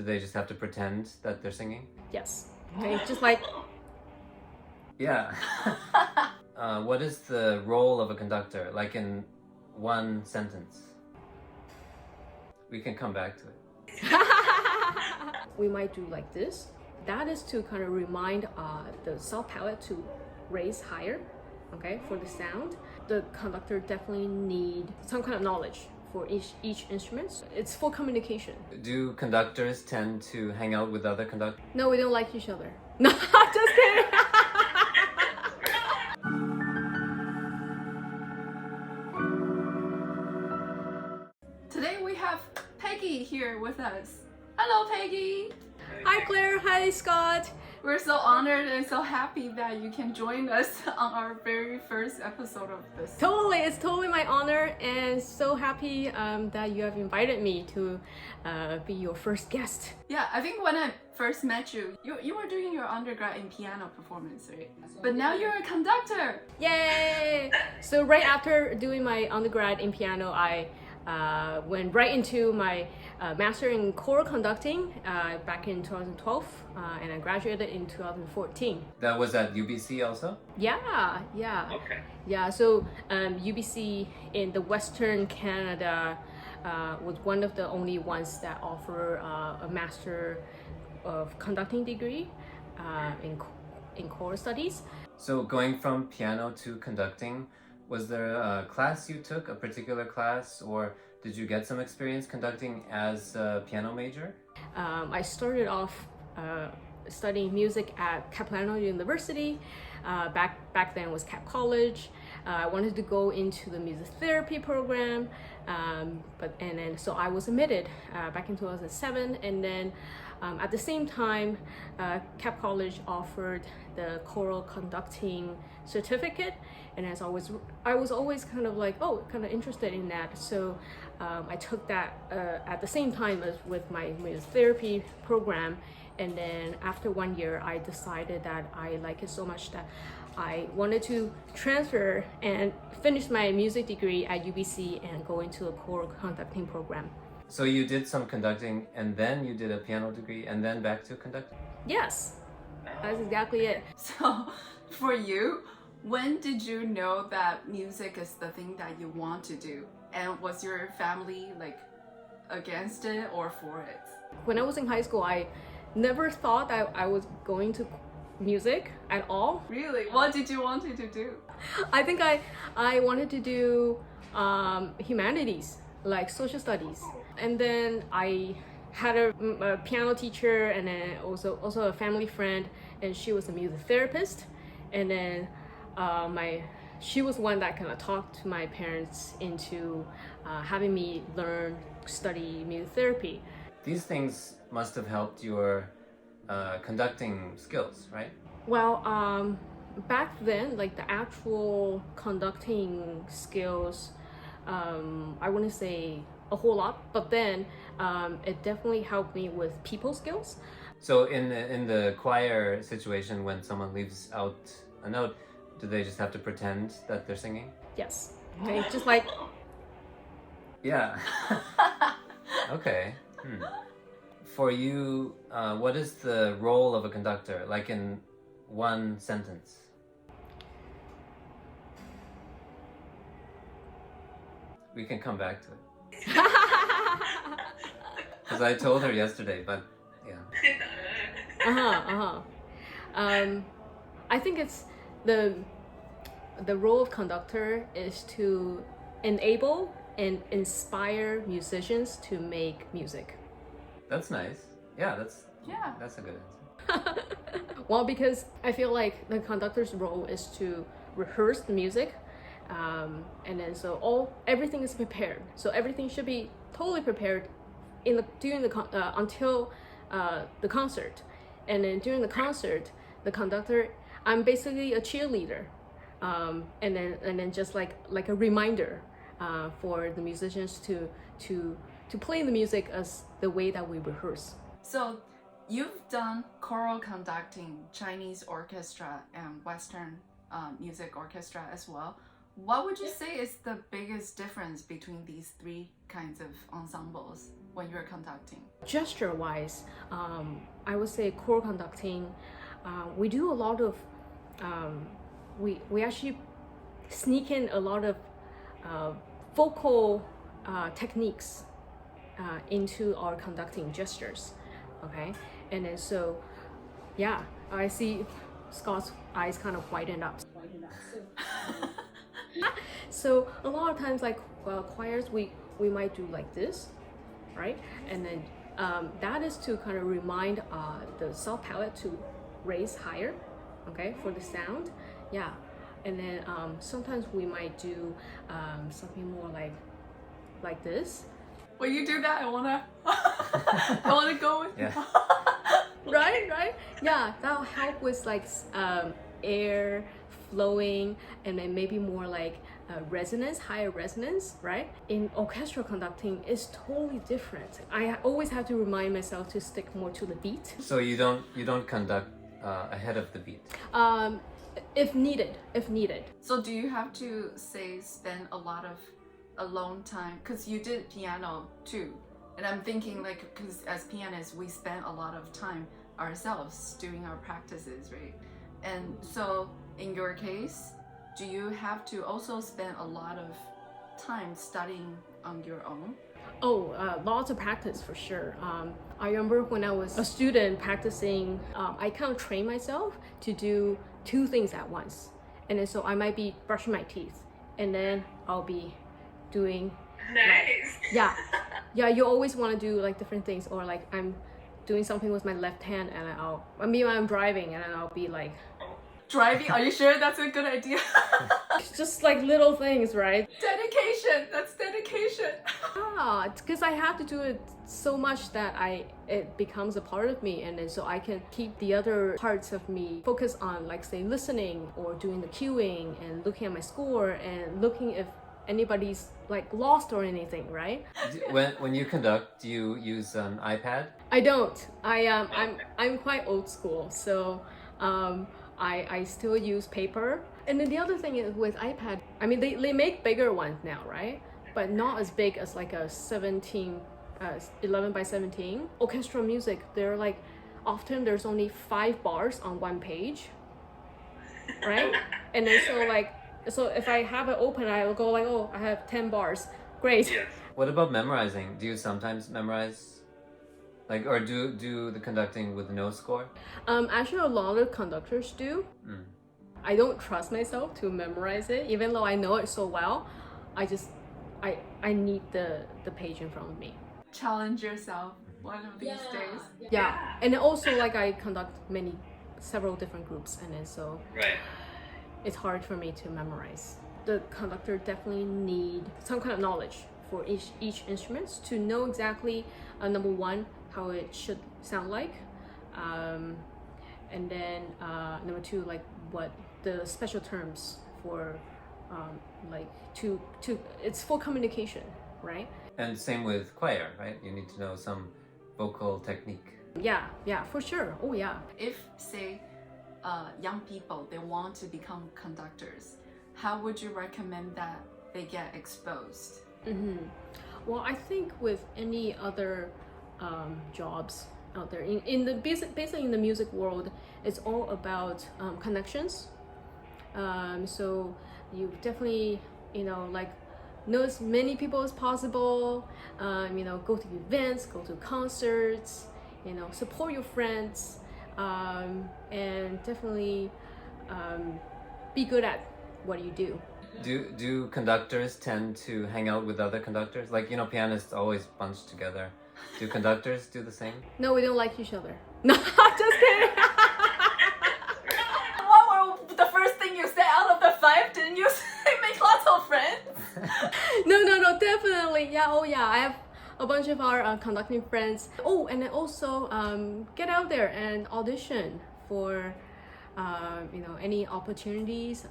Do they just have to pretend that they're singing? Yes. Okay, just like... Yeah. What is the role of a conductor, like in one sentence? We can come back to it. We might do like this. That is to kind of remind the soft palate to raise higher, okay, for the sound. The conductor definitely need some kind of knowledge for each instrument. It's for communication. Do conductors tend to hang out with other conductors? No, we don't like each other. No, just kidding. Today we have Peggy here with us. Hello, Peggy. Hi, Claire. Hi, Scott. We're so honored and so happy that you can join us on our very first episode of this. Totally, it's totally my honor, and so happy that you have invited me to be your first guest. Yeah, I think when I first met you, you were doing your undergrad in piano performance, right? But now you're a conductor. Yay! So right after doing my undergrad in piano, I went right into my master in choral conducting back in 2012, and I graduated in 2014. That was at UBC also? Yeah. Okay. Yeah, so UBC in the Western Canada was one of the only ones that offer a Master of Conducting degree in choral studies. So going from piano to conducting, was there a class you took, a particular class, or did you get some experience conducting as a piano major? I started off studying music at Capilano University. Back then was Cap College. I wanted to go into the music therapy program, so I was admitted back in 2007, and then at the same time, Cap College offered the choral conducting certificate, and as I was always kind of interested in that, so I took that at the same time as with my music therapy program. And then after 1 year, I decided that I like it so much that I wanted to transfer and finish my music degree at UBC and go into a choral conducting program. So you did some conducting, and then you did a piano degree, and then back to conducting? Yes, that's exactly it. So for you, when did you know that music is the thing that you want to do? And was your family like against it or for it? When I was in high school, I never thought that I was going to music at all. Really? What did you want to do? I think I wanted to do humanities, like social studies. And then I had a piano teacher, and then also a family friend, and she was a music therapist. And then she was one that kind of talked to my parents into having me study music therapy. These things must have helped your conducting skills, right? Well, back then, like the actual conducting skills, I wouldn't say a whole lot, but then it definitely helped me with people skills. So in the choir situation, when someone leaves out a note, do they just have to pretend that they're singing? Yes. Okay, just like... Yeah. Okay. For you, what is the role of a conductor, like in one sentence? We can come back to it. Because I told her yesterday, but yeah. I think it's the role of conductor is to enable and inspire musicians to make music. That's nice. Yeah, that's a good answer. Well, because I feel like the conductor's role is to rehearse the music, and then everything is prepared. So everything should be totally prepared until the concert, and then during the concert, the conductor, I'm basically a cheerleader, and then just like a reminder for the musicians to play the music as the way that we rehearse. So you've done choral conducting, Chinese orchestra, and Western music orchestra as well. What would you say is the biggest difference between these three kinds of ensembles when you're conducting? Gesture-wise, I would say core conducting, we do a lot of, we actually sneak in a lot of vocal techniques into our conducting gestures, okay? And then so, yeah, I see Scott's eyes kind of widen up. So a lot of times, like choirs, we might do like this, right? And then that is to kind of remind the soft palate to raise higher, okay, for the sound, yeah. And then sometimes we might do something more like this. When you do that, I wanna go with Yeah. right, yeah, that'll help with like air flowing, and then maybe more like resonance, higher resonance, right? In orchestral conducting, it's totally different. I always have to remind myself to stick more to the beat. So you don't conduct ahead of the beat. If needed. So do you have to spend a lot of alone time? Because you did piano too, and I'm thinking like, because as pianists we spend a lot of time ourselves doing our practices, right? And so in your case, do you have to also spend a lot of time studying on your own? Oh, lots of practice for sure. I remember when I was a student practicing, I kind of trained myself to do two things at once. And then so I might be brushing my teeth, and then I'll be doing Nice. yeah, you always want to do like different things, or like I'm doing something with my left hand, and I'm driving, and then I'll be like Driving? Are you sure that's a good idea? just like little things, right? Dedication. That's dedication. Because I have to do it so much that it becomes a part of me, and then so I can keep the other parts of me focus on, like say listening or doing the cueing and looking at my score and looking if anybody's like lost or anything, right? When you conduct, do you use an iPad? I don't. I'm quite old school, so I still use paper. And then the other thing is with iPad, I mean they make bigger ones now, right? But not as big as like a 11 by 17. Orchestral music, they're like, often there's only 5 bars on one page, right? And then so if I have it open, I'll go like, oh, I have 10 bars. Great. Yes. What about memorizing? Do you sometimes memorize, like, or do the conducting with no score? Actually, a lot of conductors do. I don't trust myself to memorize it, even though I know it so well. I need the page in front of me. Challenge yourself one of these days. Yeah, and then also like I conduct several different groups, and then so Right. it's hard for me to memorize. The conductor definitely need some kind of knowledge for each instrument to know exactly number one, how it should sound like, and then number two, like what the special terms for like to it's for communication, right? And same with choir, right? You need to know some vocal technique. Yeah, for sure. Oh yeah. If say young people, they want to become conductors, how would you recommend that they get exposed? Well, I think with any other jobs out there in the basically in the music world, it's all about connections. So you definitely like know as many people as possible. Go to events, go to concerts. Support your friends, and definitely be good at what you do. Do conductors tend to hang out with other conductors? Like, pianists always bunch together. Do conductors do the same? No, we don't like each other. No, just kidding. What were the first thing you said out of the 5? Didn't you make lots of friends? No, definitely. Yeah, oh yeah, I have a bunch of our conducting friends. Oh, and then also get out there and audition for any opportunities.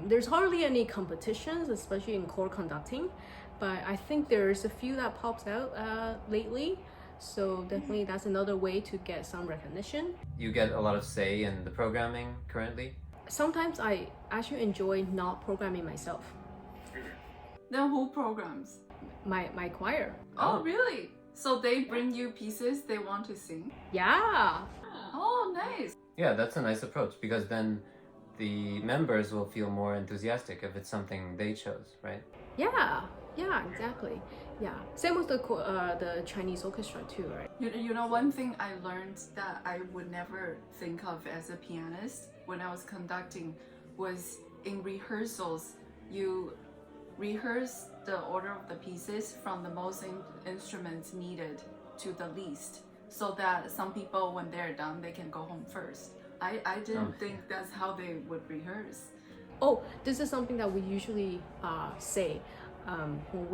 There's hardly any competitions, especially in core conducting, but I think there's a few that pops out lately. So definitely that's another way to get some recognition. You get a lot of say in the programming currently? Sometimes I actually enjoy not programming myself. Then who programs? My choir. Oh, really? So they bring you pieces they want to sing? Yeah. Oh, nice. Yeah, that's a nice approach because then the members will feel more enthusiastic if it's something they chose, right? Yeah, exactly. Yeah, same with the Chinese orchestra too, right? You know, one thing I learned that I would never think of as a pianist when I was conducting was in rehearsals, you rehearse the order of the pieces from the most instruments needed to the least, so that some people, when they're done, they can go home first. I didn't think that's how they would rehearse. Oh, this is something that we usually say when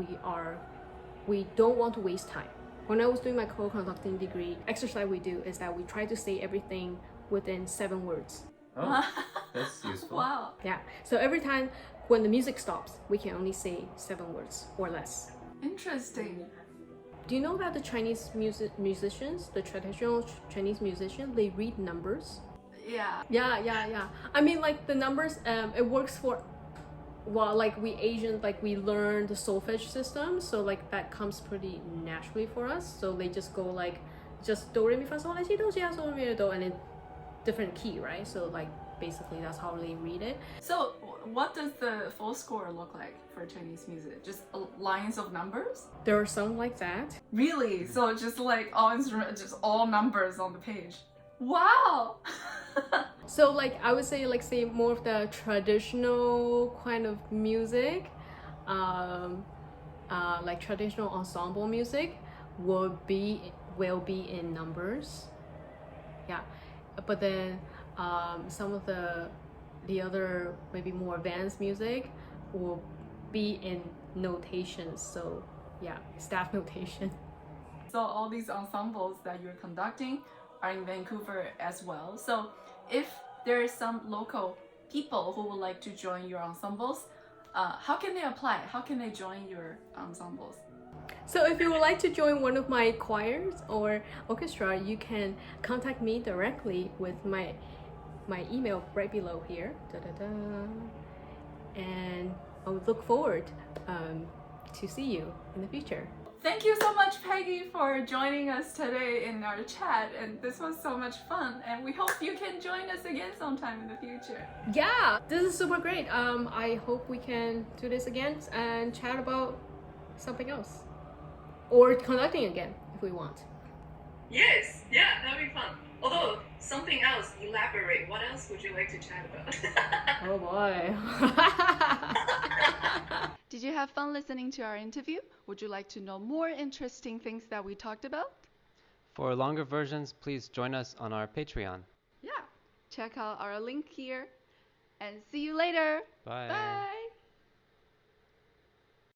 we don't want to waste time. When I was doing my co-conducting degree, exercise we do is that we try to say everything within 7 words. Oh, that's useful. Wow. Yeah, so every time when the music stops, we can only say 7 words or less. Interesting. Do you know that the Chinese musicians, the traditional Chinese musicians, they read numbers? Yeah. Yeah. I mean, like the numbers, it works for, well, like we Asians, like we learn the solfege system, so like that comes pretty naturally for us. So they just go like, just do re mi fa sol la si do si la sol re mi do, and then different key, right? So like basically that's how they read it. So what does the full score look like for Chinese music? Just lines of numbers? There are some like that. Really? So just like all instruments, just all numbers on the page. Wow. So like I would say more of the traditional kind of music, like traditional ensemble music will be in numbers. Yeah, but then some of the other maybe more advanced music will be in notations. So yeah, staff notation. So all these ensembles that you're conducting are in Vancouver as well. So if there is some local people who would like to join your ensembles, how can they apply? How can they join your ensembles? So if you would like to join one of my choirs or orchestra, you can contact me directly with my email right below here. And I would look forward to see you in the future. Thank you so much, Peggy, for joining us today in our chat, and this was so much fun, and we hope you can join us again sometime in the future. Yeah, this is super great. I hope we can do this again and chat about something else, or conducting again if we want. Yes, yeah, that'd be fun. Although, something else, elaborate. What else would you like to chat about? Oh boy. Did you have fun listening to our interview? Would you like to know more interesting things that we talked about? For longer versions, please join us on our Patreon. Yeah, check out our link here, and see you later. Bye. Bye.